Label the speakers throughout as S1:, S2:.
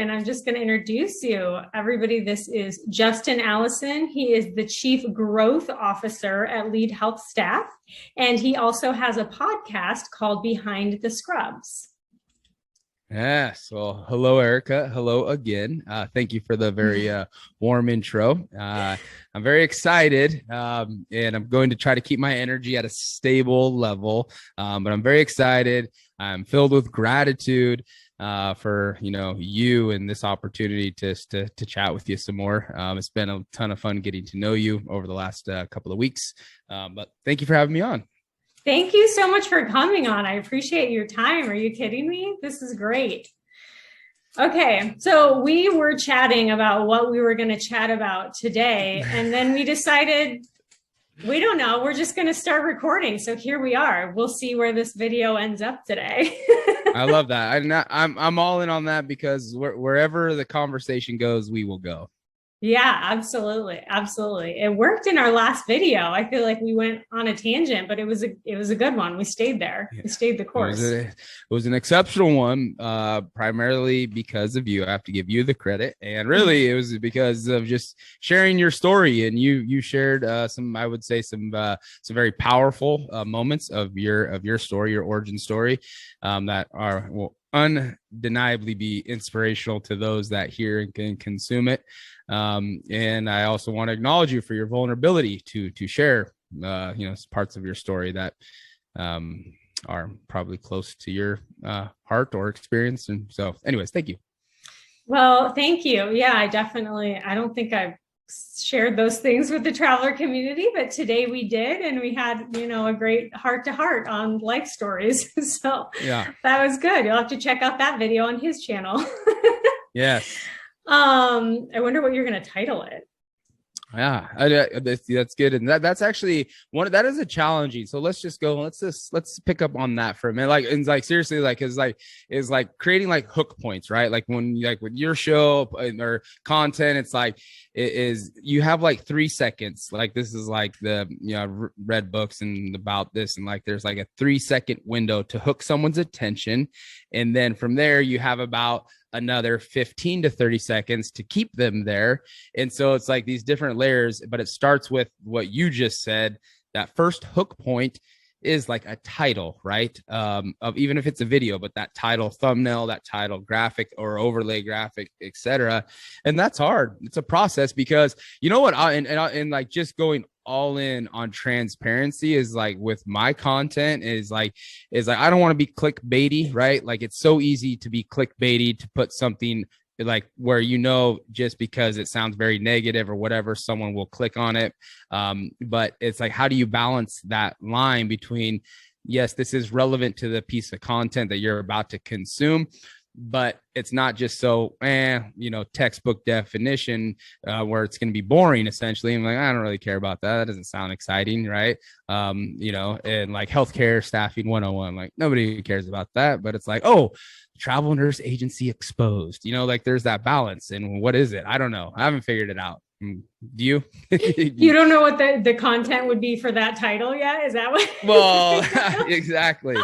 S1: and I'm just going to introduce you. Everybody, this is Justin Allison. He is the Chief Growth Officer at Lead Healthstaff, and he also has a podcast called Behind the Scrubs.
S2: Yes. Well, hello, Erica. Hello again. Thank you for the very warm intro. I'm very excited, and I'm going to try to keep my energy at a stable level. But I'm very excited. I'm filled with gratitude for you and this opportunity to chat with you some more. It's been a ton of fun getting to know you over the last couple of weeks. But thank you for having me on.
S1: Thank you so much for coming on. I appreciate your time. Are you kidding me? This is great. Okay, so we were chatting about what we were going to chat about today, and then we decided, we don't know, we're just going to start recording. So here we are. We'll see where this video ends up today.
S2: I love that. I'm all in on that because wherever the conversation goes, we will go.
S1: Yeah, absolutely. Absolutely. It worked in our last video. I feel like we went on a tangent, but it was a good one. We stayed there. We stayed the course.
S2: It was an exceptional one, primarily because of you. I have to give you the credit. And really it was because of just sharing your story. And you shared some very powerful moments of your story, your origin story, that will undeniably be inspirational to those that hear and can consume it. And I also want to acknowledge you for your vulnerability to share, parts of your story that are probably close to your heart or experience. And so anyways, thank you.
S1: Well, thank you. Yeah, I don't think I've shared those things with the traveler community, but today we did, and we had, a great heart to heart on life stories. So yeah, that was good. You'll have to check out that video on his channel.
S2: Yes.
S1: I wonder what you're going to title it.
S2: Yeah, that's good. And that's actually that is a challenging. So let's pick up on that for a minute. Seriously, is creating hook points, right? Like when with your show or content, it's you have 3 seconds. This is the, read books and about this, and there's a 3-second window to hook someone's attention. And then from there you have about another 15 to 30 seconds to keep them there. And so it's these different layers, but it starts with what you just said. That first hook point is a title, right? Of even if it's a video, but that title thumbnail, that title graphic or overlay graphic, etc. And that's hard. It's a process because you know what? Just going all in on transparency is with my content is I don't want to be clickbaity, right? It's so easy to be clickbaity, to put something where, just because it sounds very negative or whatever, someone will click on it. But it's how do you balance that line between, yes, this is relevant to the piece of content that you're about to consume, but it's not just so, textbook definition where it's going to be boring, essentially. I'm I don't really care about that. That doesn't sound exciting, right? And healthcare staffing 101, nobody cares about that, but it's travel nurse agency exposed, there's that balance. And what is it? I don't know. I haven't figured it out. Do you?
S1: You don't know what the content would be for that title yet? Is that what?
S2: Well, exactly.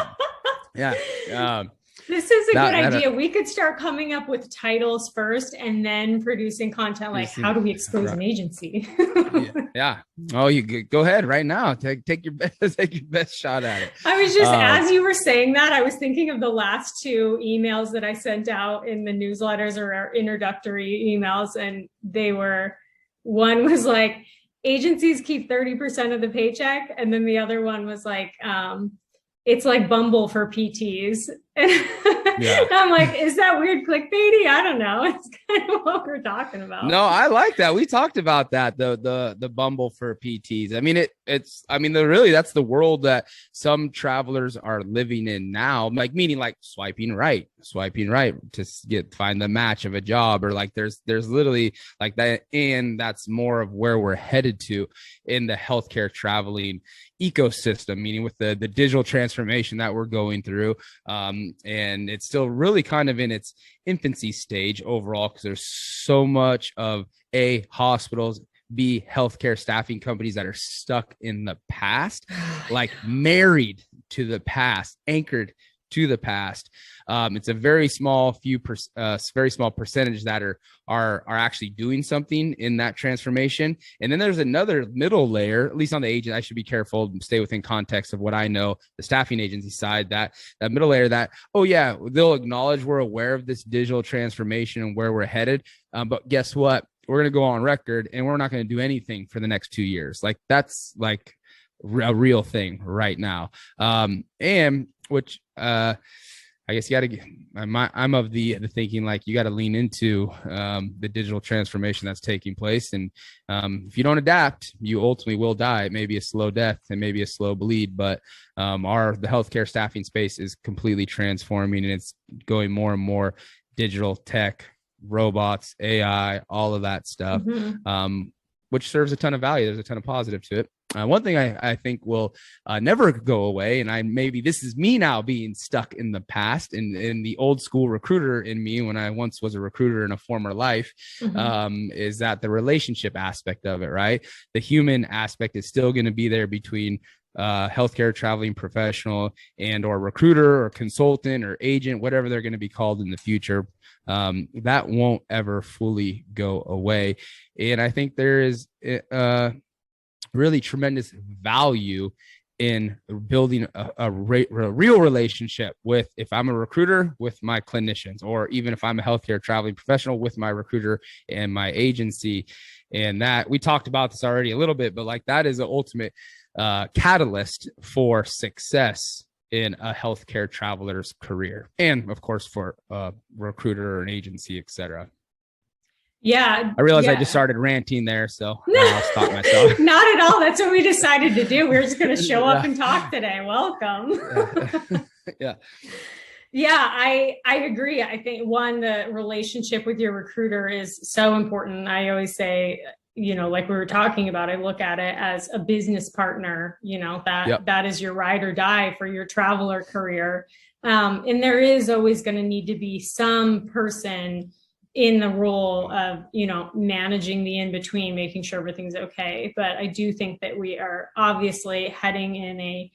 S2: Yeah.
S1: This is a good idea. We could start coming up with titles first and then producing content how do we expose an agency?
S2: Yeah. Oh, you go ahead right now. Take your best shot at it.
S1: I was just, as you were saying that, I was thinking of the last 2 emails that I sent out in the newsletters or our introductory emails. And one was agencies keep 30% of the paycheck. And then the other one was it's like Bumble for PTs. Yeah. I'm is that weird clickbaity? I don't know. It's kind of what we're talking about.
S2: No, I like that. We talked about that, the Bumble for PTs. I mean, really, that's the world that some travelers are living in now, meaning swiping right to find the match of a job, or there's literally that. And that's more of where we're headed to in the healthcare traveling ecosystem, meaning with the digital transformation that we're going through. And it's still really kind of in its infancy stage overall, because there's so much of hospitals, B, healthcare staffing companies that are stuck in the past, married to the past, anchored to the past. It's a very small very small percentage that are actually doing something in that transformation. And then there's another middle layer, at least on the agent. I should be careful and stay within context of what I know, the staffing agency side, that middle layer that, oh yeah, they'll acknowledge we're aware of this digital transformation and where we're headed. But guess what? We're going to go on record and we're not going to do anything for the next 2 years. Like that's like a real thing right now. And which, I guess you got to. I'm of the thinking like you got to lean into the digital transformation that's taking place, and if you don't adapt, you ultimately will die. It may be a slow death, it may be a slow bleed, but the healthcare staffing space is completely transforming, and it's going more and more digital tech, robots, AI, all of that stuff, which serves a ton of value. There's a ton of positive to it. One thing I think will never go away, and maybe this is me now being stuck in the past and in the old school recruiter in me when I once was a recruiter in a former life, is that the relationship aspect of it, right? The human aspect is still going to be there between healthcare traveling professional and or recruiter or consultant or agent, whatever they're going to be called in the future. That won't ever fully go away. And I think there is really tremendous value in building a real relationship with, if I'm a recruiter, with my clinicians, or even if I'm a healthcare traveling professional, with my recruiter and my agency. And that we talked about this already a little bit, but like that is the ultimate catalyst for success in a healthcare traveler's career, and of course for a recruiter or an agency, etc.
S1: Yeah.
S2: I realized I just started ranting there, so I'll stop myself.
S1: Not at all. That's what we decided to do. We're just going to show up and talk today. Welcome.
S2: Yeah.
S1: Yeah, I agree. I think the relationship with your recruiter is so important. I always say, like we were talking about, I look at it as a business partner, that is your ride or die for your traveler career. And there is always going to need to be some person in the role of, managing the in-between, making sure everything's okay. But I do think that we are obviously heading in a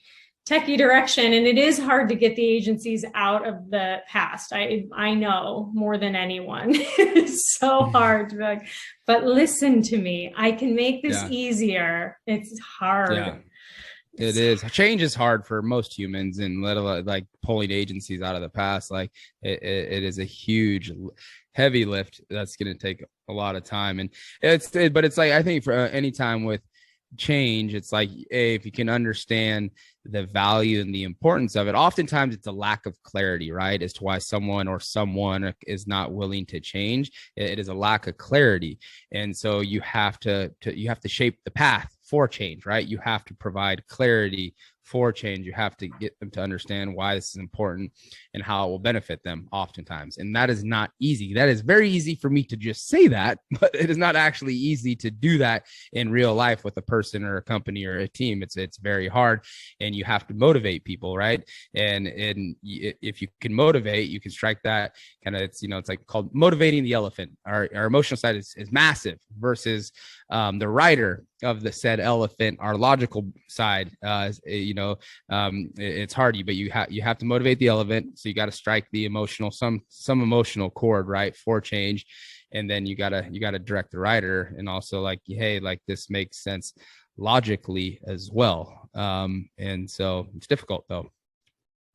S1: techie direction, and it is hard to get the agencies out of the past. I know more than anyone. It's so hard to be like, but listen to me, I can make this easier. It's hard.
S2: Yeah. It is. Change is hard for most humans, and let alone like pulling agencies out of the past. Like it is a huge, heavy lift that's going to take a lot of time. And but it's like, I think for any time with change, it's like, if you can understand the value and the importance of it, oftentimes it's a lack of clarity, right, as to why someone is not willing to change. It is a lack of clarity. And so you have to shape the path for change, right? You have to provide clarity for change. You have to get them to understand why this is important and how it will benefit them oftentimes. And that is not easy. That is very easy for me to just say that, but it is not actually easy to do that in real life with a person or a company or a team. It's very hard, and you have to motivate people, right? And if you can motivate, you can strike that kind of, it's like called motivating the elephant. Our emotional side is massive versus the rider of the said elephant. Our logical side, it's hard, but you have to motivate the elephant. So you got to strike the emotional, some emotional chord, right, for change. And then you gotta direct the rider, and also like, hey, like this makes sense logically as well. And so it's difficult though.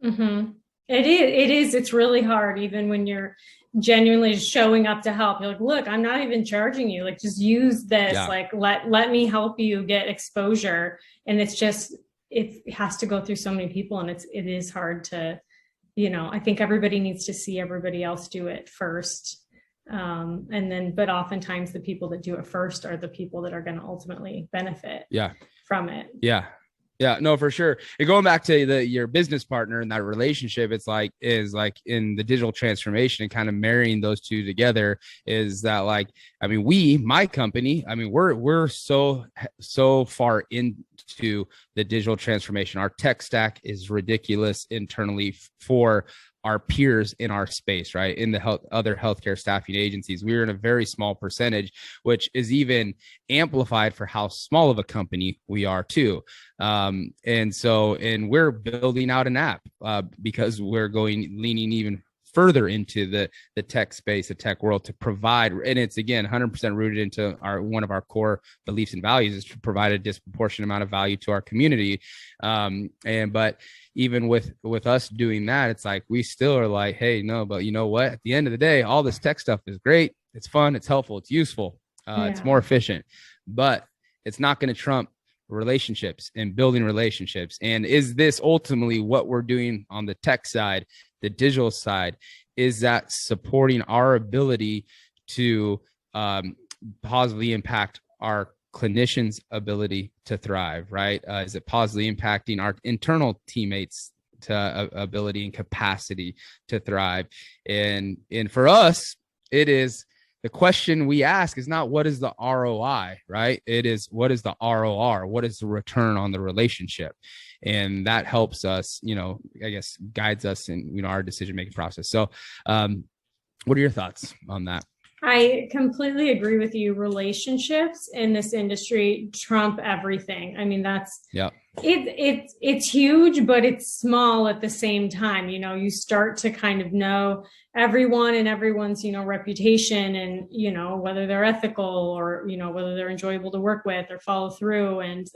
S1: Mm-hmm. It is. It's really hard, even when you're genuinely showing up to help. You're like, look, I'm not even charging you. Like, just use this. Yeah. Like, let me help you get exposure. And it's just, it has to go through so many people, and it is hard to, I think everybody needs to see everybody else do it first. But oftentimes the people that do it first are the people that are going to ultimately benefit from it. Yeah.
S2: Yeah, no, for sure. And going back to your business partner and that relationship, is like in the digital transformation and kind of marrying those two together, is that like, I mean, my company, I mean, we're so far into to the digital transformation. Our tech stack is ridiculous internally for our peers in our space, right? In the other healthcare staffing agencies, we're in a very small percentage, which is even amplified for how small of a company we are too. And we're building out an app because we're leaning even further into the tech space, the tech world, to provide, and it's again 100% rooted into one of our core beliefs and values is to provide a disproportionate amount of value to our community. But even with us doing that, it's like we still are like, hey, no, but you know what? At the end of the day, all this tech stuff is great. It's fun. It's helpful. It's useful. It's more efficient, but it's not going to trump relationships and building relationships. And is this ultimately what we're doing on the tech side, the digital side? Is that supporting our ability to positively impact our clinicians' ability to thrive, right? Is it positively impacting our internal teammates to ability and capacity to thrive? And for us, it is, the question we ask is not what is the ROI, right? It is what is the ROR? What is the return on the relationship? And that helps us, I guess guides us in, our decision-making process. So what are your thoughts on that?
S1: I completely agree with you. Relationships in this industry trump everything. I mean, that's it's huge, but it's small at the same time. You start to kind of know everyone and everyone's, reputation and, whether they're ethical or, whether they're enjoyable to work with or follow through. And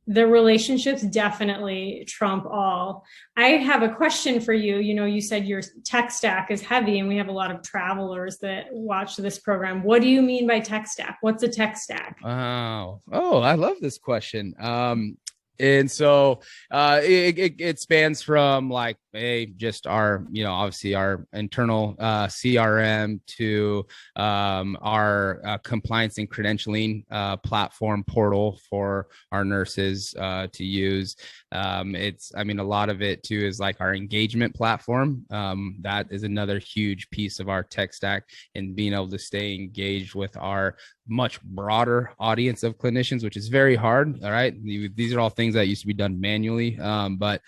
S1: the relationships definitely trump all. I have a question for you. You said your tech stack is heavy and we have a lot of travelers that watch this program. What do you mean by tech stack? What's a tech stack?
S2: Oh, I love this question. And so it spans from like just our, obviously our internal CRM to our compliance and credentialing platform portal for our nurses to use. A lot of it too is like our engagement platform. That is another huge piece of our tech stack, and being able to stay engaged with our much broader audience of clinicians, which is very hard. All right. These are all things that used to be done manually. But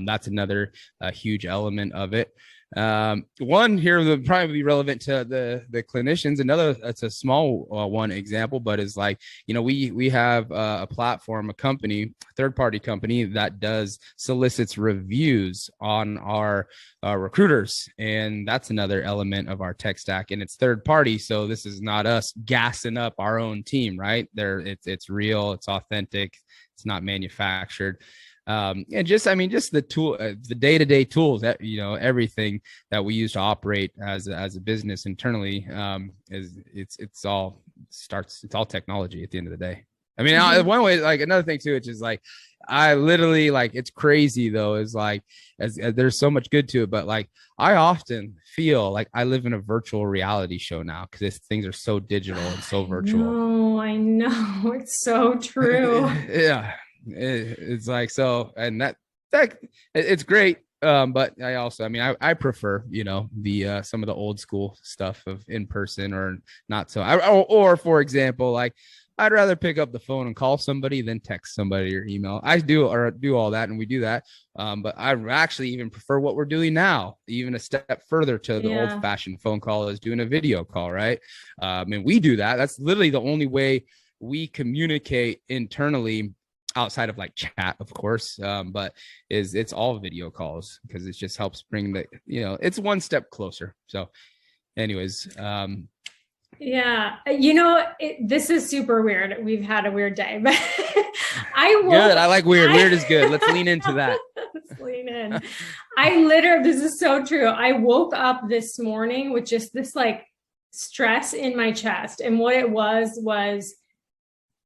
S2: that's another huge element of it. One here would probably be relevant to the clinicians. Another, it's a small one example, but is like, we have a platform, a company, third-party company that solicits reviews on our recruiters. And that's another element of our tech stack, and it's third party. So this is not us gassing up our own team, right? It's real, it's authentic, it's not manufactured. And just the tool, the day-to-day tools that, everything that we use to operate as a business internally, it's all technology at the end of the day. One way, like another thing too, which is like, I literally like, it's crazy though, is like, as there's so much good to it, but like, I often feel like I live in a virtual reality show now because things are so digital and so virtual.
S1: I know. It's so true.
S2: Yeah. It's like, so, and that it's great. But I also, I prefer, the some of the old school stuff of in person or not. So or for example, like I'd rather pick up the phone and call somebody than text somebody or email. I do all that, and we do that. But I actually even prefer what we're doing now, even a step further to the old fashioned phone call is doing a video call. Right. We do that. That's literally the only way we communicate internally, outside of like chat, of course, but it's all video calls because it just helps bring it's one step closer. So anyways,
S1: this is super weird. We've had a weird day, but
S2: good. I like weird. Weird is good. Let's lean into that.
S1: Let's lean in. This is so true. I woke up this morning with just this like stress in my chest. And what it was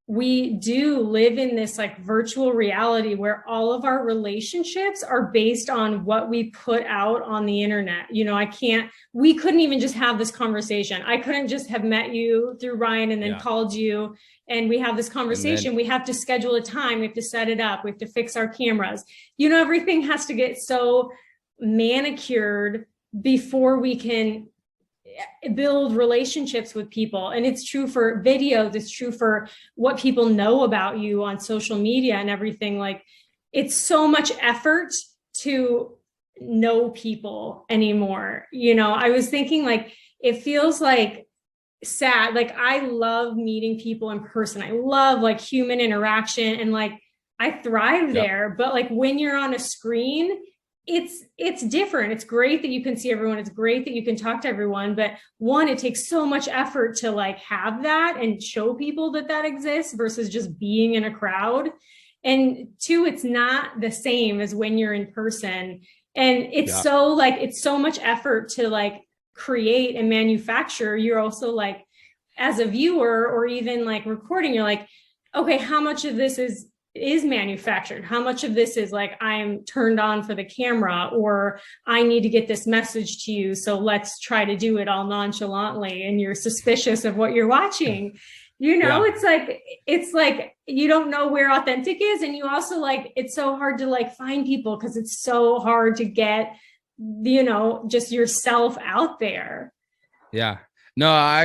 S1: we do live in this like virtual reality where all of our relationships are based on what we put out on the internet. We couldn't even just have this conversation. I couldn't just have met you through Ryan and then called you and we have this conversation. We have to schedule a time. We have to set it up. We have to fix our cameras. Everything has to get so manicured before we can build relationships with people. And it's true for videos. It's true for what people know about you on social media and everything. Like, it's so much effort to know people anymore. You know, I was thinking, like, it feels like sad. Like, I love meeting people in person. I love like human interaction, and like I thrive there. But like when you're on a screen, it's different. It's great that you can see everyone. It's great that you can talk to everyone. But one, it takes so much effort to like have that and show people that that exists versus just being in a crowd. And two, it's not the same as when you're in person. And it's so like, it's so much effort to like create and manufacture. You're also like, as a viewer or even like recording, you're like, okay, how much of this is manufactured? How much of this is like, I'm turned on for the camera, or I need to get this message to you, so let's try to do it all nonchalantly, and you're suspicious of what you're watching. You know, it's like you don't know where authentic is. And you also like, it's so hard to like find people because it's so hard to get, you know, just yourself out there.
S2: Yeah. No, I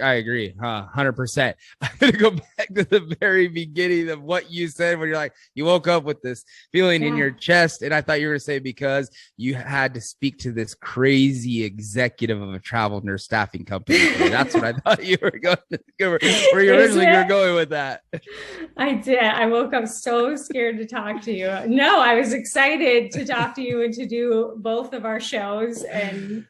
S2: agree. 100%. I'm going to go back to the very beginning of what you said when you're like, you woke up with this feeling in your chest. And I thought you were going to say because you had to speak to this crazy executive of a travel nurse staffing company. That's what I thought you were going to go, where you originally were going with that.
S1: I did. I woke up so scared to talk to you. No, I was excited to talk to you and to do both of our shows. And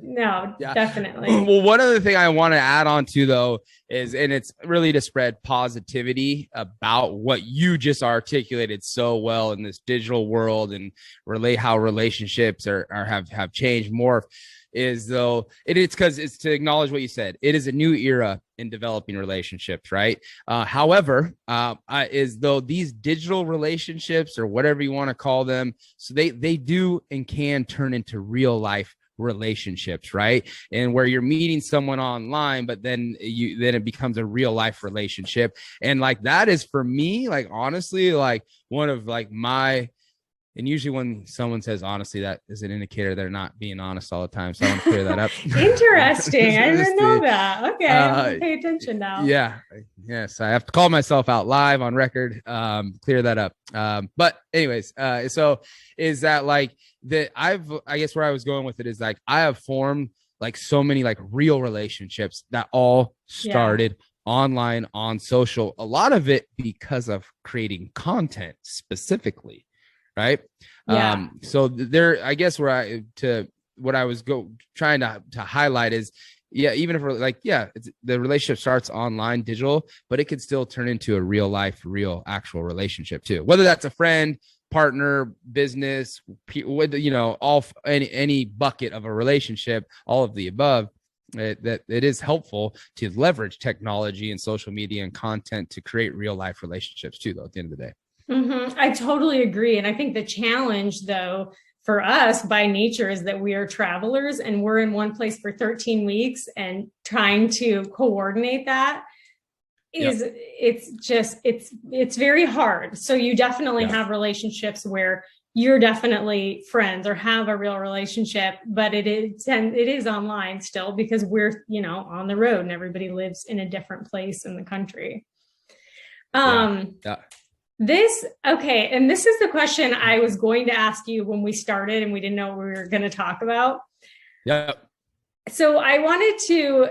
S1: no, definitely.
S2: Well, one other thing I want to add on to, though, is, and it's really to spread positivity about what you just articulated so well in this digital world, and relate how relationships have changed more, is though it's because it's to acknowledge what you said. It is a new era in developing relationships, right? However, is though these digital relationships, or whatever you want to call them, so they do and can turn into real life relationships, right? And where you're meeting someone online, but then it becomes a real life relationship. And like, that is for me, like, honestly, like one of like my, and usually when someone says honestly, that is an indicator they're not being honest all the time. So I want to clear that up.
S1: Interesting. I didn't know that. Okay. I'll pay attention now.
S2: Yeah. Yes. I have to call myself out live on record. Clear that up. But anyways, so is that like that I guess where I was going with it is like, I have formed like so many like real relationships that all started online on social, a lot of it because of creating content specifically. Right. So there, I guess what I was trying to highlight is, even if we're like, the relationship starts online, digital, but it could still turn into a real life, real actual relationship too. Whether that's a friend, partner, business, you know, all any bucket of a relationship, all of the above. That it is helpful to leverage technology and social media and content to create real life relationships too, though, at the end of the day.
S1: Mm-hmm. I totally agree. And I think the challenge, though, for us by nature is that we are travelers and we're in one place for 13 weeks, and trying to coordinate that is it's very hard. So you definitely have relationships where you're definitely friends or have a real relationship, but it is online still, because we're, you know, on the road and everybody lives in a different place in the country. Okay. And this is the question I was going to ask you when we started and we didn't know what we were going to talk about. So I wanted to,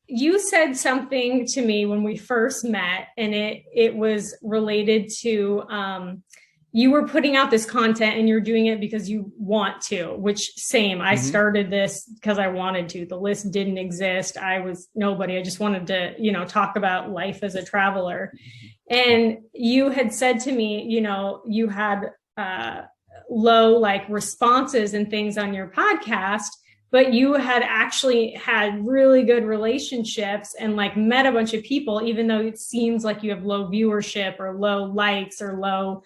S1: you said something to me when we first met, and it was related to, you were putting out this content and you're doing it because you want to, which same, I started this because I wanted to. The list didn't exist. I was nobody. I just wanted to, you know, talk about life as a traveler. And you had said to me, you know, you had low like responses and things on your podcast, but you had actually had really good relationships and like met a bunch of people, even though it seems like you have low viewership or low likes or low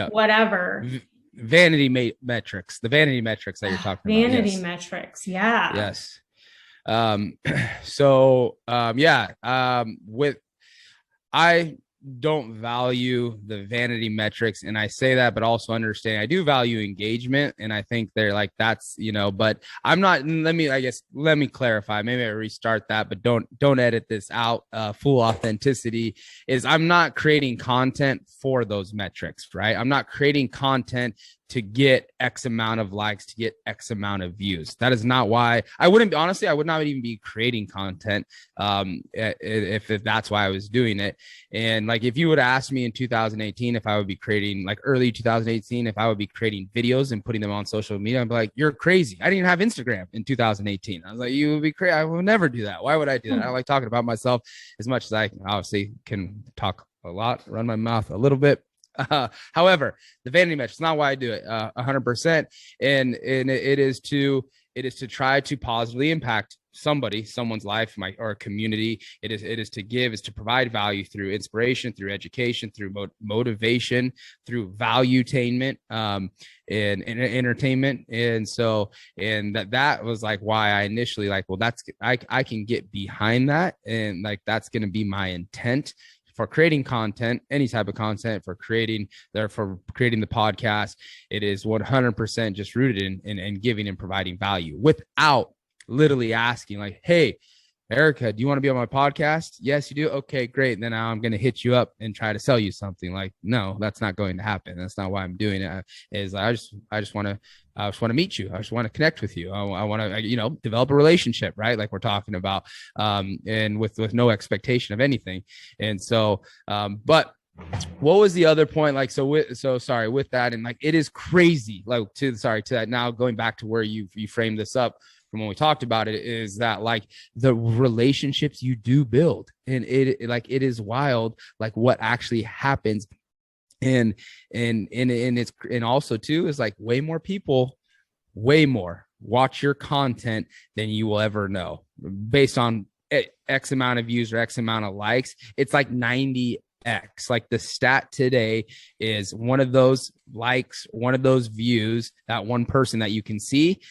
S1: whatever.
S2: Vanity metrics, the vanity metrics that you're talking about.
S1: Vanity metrics. Yeah.
S2: Yes. don't value the vanity metrics. And I say that, but also understand I do value engagement. And I think they're like, that's, but I'm not, let me clarify. Maybe I restart that, but don't edit this out. Full authenticity is I'm not creating content for those metrics, right? I'm not creating content to get X amount of likes, to get X amount of views. That is not why I would not even be creating content if that's why I was doing it. And like, if you would ask me in 2018, if I would be creating, like early 2018, if I would be creating videos and putting them on social media, I'd be like, you're crazy. I didn't even have Instagram in 2018. I was like, you would be crazy. I will never do that. Why would I do that? I like talking about myself as much as I obviously can talk a lot, run my mouth a little bit. However, the vanity metric is not why I do it 100%. And it is to try to positively impact someone's life, or a community. It is to provide value through inspiration, through education, through motivation, through valuetainment, and entertainment. And so, and that was like why I initially like, well, I can get behind that. And like, that's going to be my intent for creating content, any type of content, for creating the podcast. It is 100% just rooted in giving and providing value without literally asking like, hey, Erica, do you want to be on my podcast? Yes, you do. Okay, great. Then I'm going to hit you up and try to sell you something. Like, no, that's not going to happen. That's not why I'm doing it. Is I just want to meet you. I just want to connect with you. I want to, develop a relationship, right? Like we're talking about, and with no expectation of anything. And so, but what was the other point? Like, with that. And like, it is crazy. Like to that now, going back to where you framed this up from when we talked about it, is that like the relationships you do build, and it is wild, like what actually happens. And also too is like way more people watch your content than you will ever know based on X amount of views or X amount of likes. It's like 90X. Like the stat today is one of those likes, one of those views, that one person that you can see,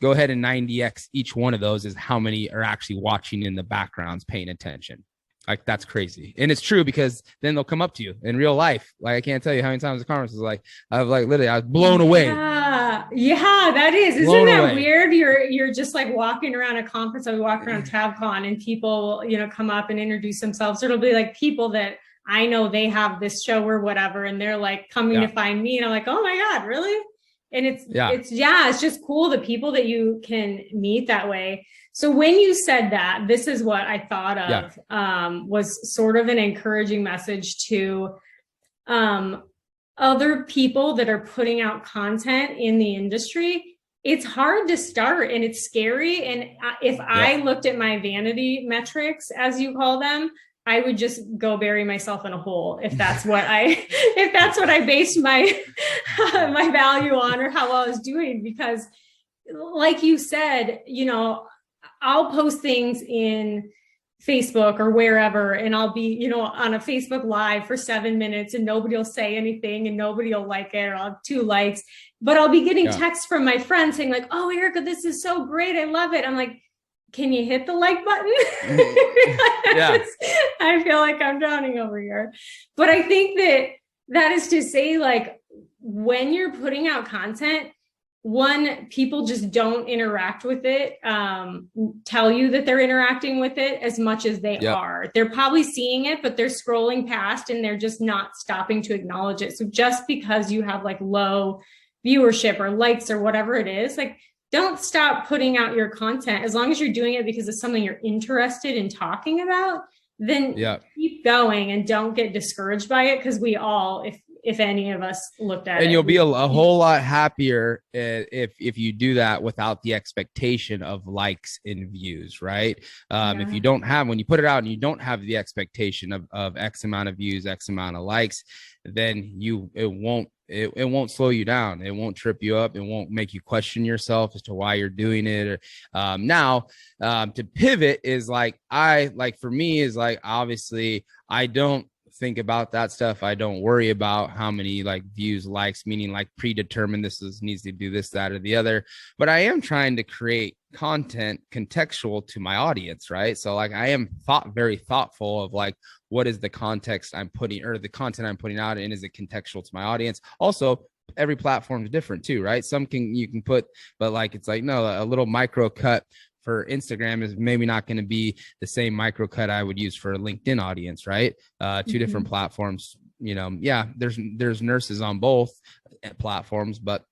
S2: go ahead and 90X each one of those is how many are actually watching in the backgrounds, paying attention. Like that's crazy. And it's true, because then they'll come up to you in real life. Like I can't tell you how many times the conference was like, I was blown away.
S1: Yeah, that is. Isn't that weird? You're just like walking around a conference. I was walking around TabCon and people, come up and introduce themselves. It'll be like people that I know they have this show or whatever, and they're like coming to find me. And I'm like, oh my God, really? And it's just cool, the people that you can meet that way. So when you said that, this is what I thought of, was sort of an encouraging message to other people that are putting out content in the industry. It's hard to start and it's scary. And if I looked at my vanity metrics, as you call them, I would just go bury myself in a hole if that's what I based my my value on, or how I was doing. Because like you said, I'll post things in Facebook or wherever, and I'll be, on a Facebook Live for 7 minutes and nobody will say anything and nobody will like it, or I'll have 2 likes, but I'll be getting texts from my friends saying like, oh, Erica, this is so great. I love it. I'm like, can you hit the like button? I feel like I'm drowning over here. But I think that is to say, like, when you're putting out content, one, people just don't interact with it, tell you that they're interacting with it as much as they are. They're probably seeing it, but they're scrolling past and they're just not stopping to acknowledge it. So just because you have like low viewership or likes or whatever it is, like, don't stop putting out your content. As long as you're doing it because it's something you're interested in talking about, then keep going and don't get discouraged by it. Because we all, if any of us looked at it.
S2: And you'll be a whole lot happier if you do that without the expectation of likes and views, right? If you don't have, when you put it out and you don't have the expectation of X amount of views, X amount of likes, then it won't slow you down. It won't trip you up. It won't make you question yourself as to why you're doing it. Now, to pivot is like, for me is like, obviously I don't think about that stuff. I don't worry about how many like views, likes, meaning like predetermined needs to do this, that, or the other. But I am trying to create content contextual to my audience, right? So like I am very thoughtful of like what is the context I'm putting, or the content I'm putting out, and is it contextual to my audience? Also, every platform is different too, right? Some you can put, but like it's like no, a little micro cut for Instagram is maybe not going to be the same micro cut I would use for a LinkedIn audience, right? Two different platforms. Yeah, there's nurses on both platforms, but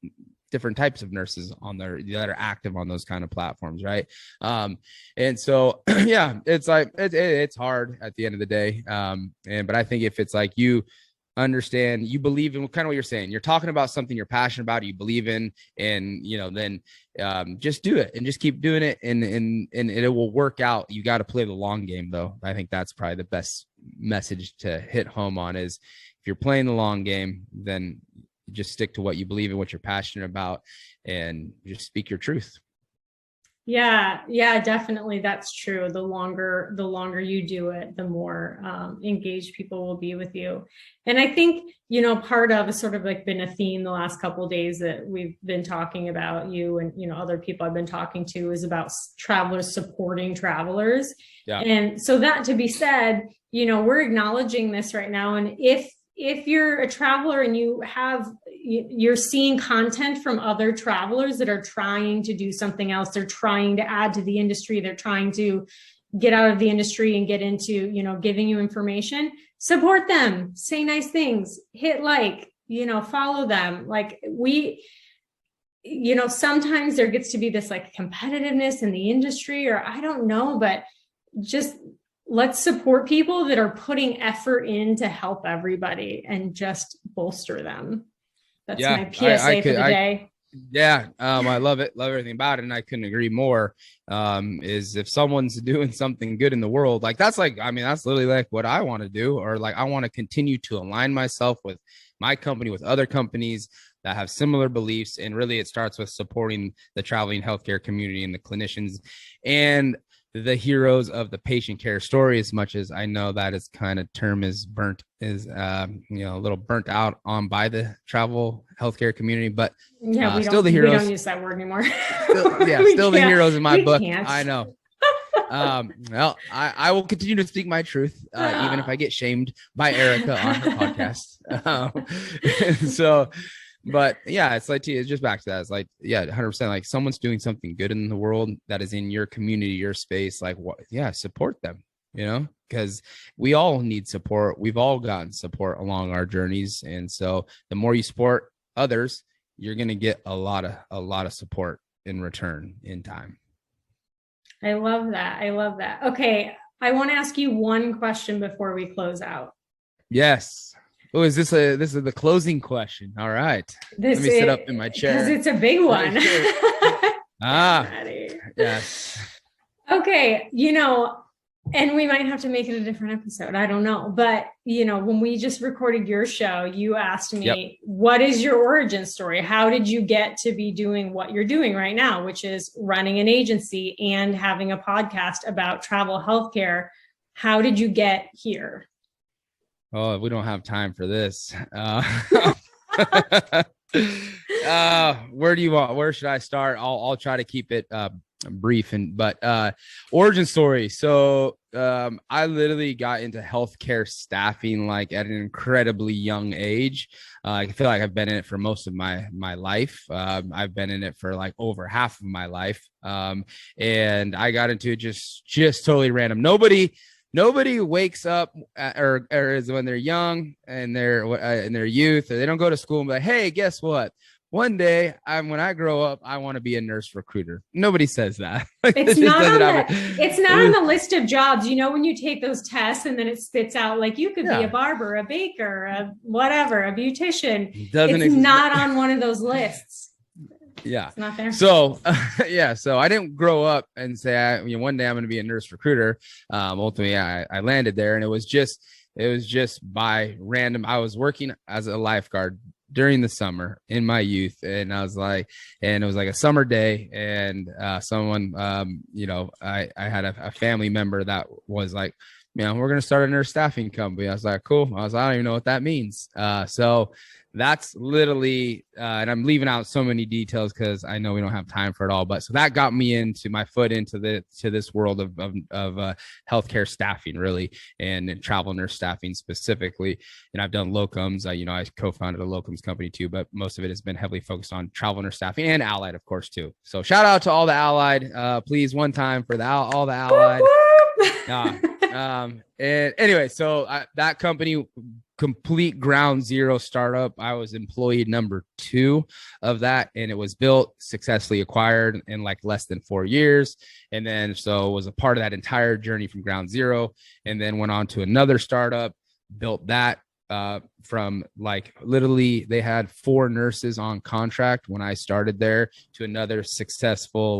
S2: different types of nurses on there that are active on those kind of platforms, right? And so yeah, it's like it's hard at the end of the day. But I think if it's like you understand, you believe in kind of what you're saying, you're talking about something you're passionate about, you believe in, and then just do it and just keep doing it, and it will work out. You got to play the long game though. I think that's probably the best message to hit home on, is if you're playing the long game, then just stick to what you believe in, what you're passionate about, and just speak your truth.
S1: Yeah, definitely. That's true. The longer you do it, the more engaged people will be with you. And I think, part of it's sort of like been a theme the last couple of days that we've been talking about, you and, other people I've been talking to, is about travelers supporting travelers. Yeah. And so that to be said, we're acknowledging this right now. And if you're a traveler and you're seeing content from other travelers that are trying to do something else, they're trying to add to the industry, they're trying to get out of the industry and get into, giving you information, support them, say nice things, hit like, follow them. Like sometimes there gets to be this like competitiveness in the industry, or I don't know, but just let's support people that are putting effort in to help everybody and just bolster them. That's my PSA for the day.
S2: I love it. Love everything about it. And I couldn't agree more. Is if someone's doing something good in the world, like that's literally like what I want to do, or like I want to continue to align myself with my company, with other companies that have similar beliefs. And really it starts with supporting the traveling healthcare community and the clinicians and the heroes of the patient care story, as much as I know that is kind of term is a little burnt out on by the travel healthcare community, but still the heroes.
S1: We don't use that word anymore.
S2: still the heroes in my book.
S1: Can't.
S2: I know. Well, I will continue to speak my truth, even if I get shamed by Erica on her podcast. So, but yeah, it's like, it's just back to that. It's like, 100%. Like someone's doing something good in the world that is in your community, your space. Like, what? Yeah, support them. Because we all need support. We've all gotten support along our journeys, and so the more you support others, you're gonna get a lot of support in return in time.
S1: I love that. Okay, I want to ask you one question before we close out.
S2: Yes. Oh, this is the closing question. All right. Let me sit up in my chair.
S1: Because it's a big one.
S2: Yes.
S1: Okay. And we might have to make it a different episode. I don't know. But, when we just recorded your show, you asked me, What is your origin story? How did you get to be doing what you're doing right now, which is running an agency and having a podcast about travel healthcare? How did you get here?
S2: Oh, we don't have time for this. Where should I start? I'll try to keep it brief, but origin story. So I literally got into healthcare staffing like at an incredibly young age. I feel like I've been in it for most of my life. I've been in it for like over half of my life. And I got into it just totally random. Nobody wakes up or is when they're young and they're in their youth, or they don't go to school and be like, hey, guess what? One day, when I grow up, I want to be a nurse recruiter. Nobody says that.
S1: It's not on the list of jobs. When you take those tests and then it spits out like you could be a barber, a baker, a whatever, a beautician. It's not on one of those lists.
S2: Yeah.
S1: It's not there.
S2: So, so I didn't grow up and say, one day I'm going to be a nurse recruiter. Ultimately, I landed there, and it was just by random. I was working as a lifeguard during the summer in my youth, and it was like a summer day, and someone, I had a family member that was like we're going to start a nurse staffing company. I was like, cool. I don't even know what that means. So that's literally, and I'm leaving out so many details because I know we don't have time for it all, but so that got me into my foot into this world of healthcare staffing really, and travel nurse staffing specifically. And I've done locums. I co-founded a locums company too, but most of it has been heavily focused on travel nurse staffing and allied, of course, too. So shout out to all the allied, please one time for all the allied. And anyway, so that company, complete ground zero startup. I was employee number 2 of that, and it was built, successfully acquired in like less than 4 years. And then so was a part of that entire journey from ground zero, and then went on to another startup, built that from like literally they had 4 nurses on contract when I started there to another successful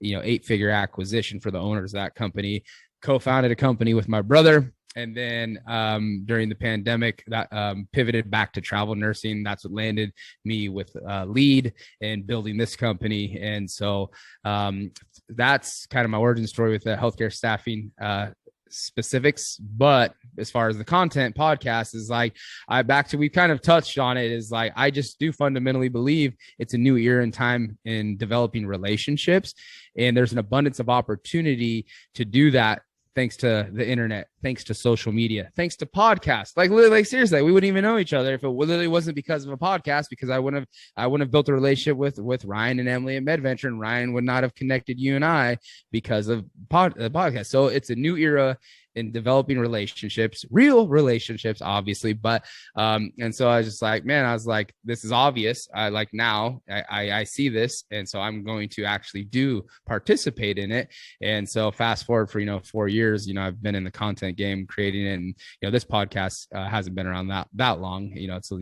S2: 8-figure acquisition for the owners of that company. Co-founded a company with my brother. And then during the pandemic, that pivoted back to travel nursing. That's what landed me with Lead and building this company. And so that's kind of my origin story with the healthcare staffing specifics. But as far as the content podcast is we kind of touched on it, is like I just do fundamentally believe it's a new era in time in developing relationships, and there's an abundance of opportunity to do that thanks to the internet, thanks to social media, thanks to podcasts. Like seriously, we wouldn't even know each other if it literally wasn't because of a podcast, because I wouldn't have built a relationship with Ryan and Emily at MedVenture, and Ryan would not have connected you and I because of the podcast. So it's a new era in developing relationships, real relationships, obviously. But and so I was just like, man, I was like, this is obvious. I see this, and so I'm going to actually participate in it. And so fast forward for 4 years, I've been in the content game, creating it, and this podcast hasn't been around that long. It's a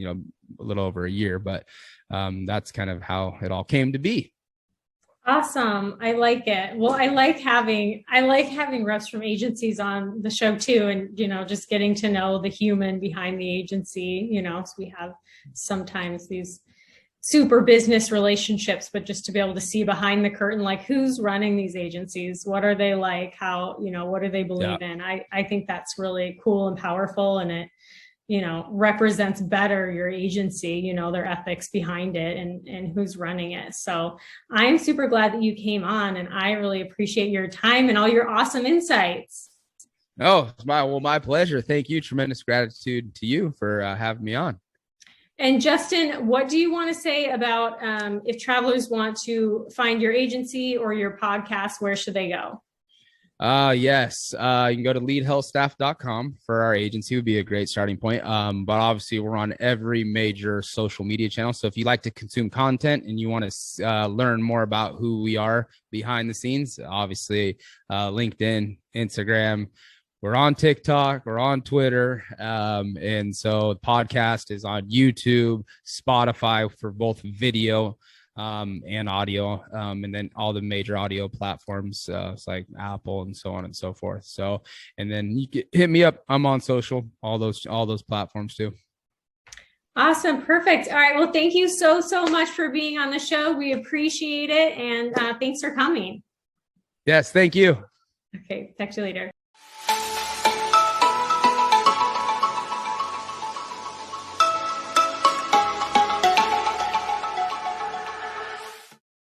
S2: little over a year, but that's kind of how it all came to be.
S1: Awesome. I like it. Well, I like having reps from agencies on the show too. And, just getting to know the human behind the agency, so we have sometimes these super business relationships, but just to be able to see behind the curtain, like who's running these agencies, what are they like, how, what do they believe in? I think that's really cool and powerful. And it, represents better your agency, their ethics behind it and who's running it. So I'm super glad that you came on, and I really appreciate your time and all your awesome insights.
S2: Oh, it's my pleasure. Thank you. Tremendous gratitude to you for having me on.
S1: And Justin, what do you want to say about if travelers want to find your agency or your podcast, where should they go?
S2: Yes. You can go to leadhealthstaff.com for our agency, would be a great starting point. But obviously we're on every major social media channel. So if you like to consume content and you want to learn more about who we are behind the scenes, obviously LinkedIn, Instagram, we're on TikTok, we're on Twitter. And so the podcast is on YouTube, Spotify for both video and audio, and then all the major audio platforms, it's like Apple and so on and so forth. So, and then you can hit me up. I'm on social, all those platforms too.
S1: Awesome. Perfect. All right. Well, thank you so much for being on the show. We appreciate it. And thanks for coming.
S2: Yes. Thank you.
S1: Okay. Talk to you later.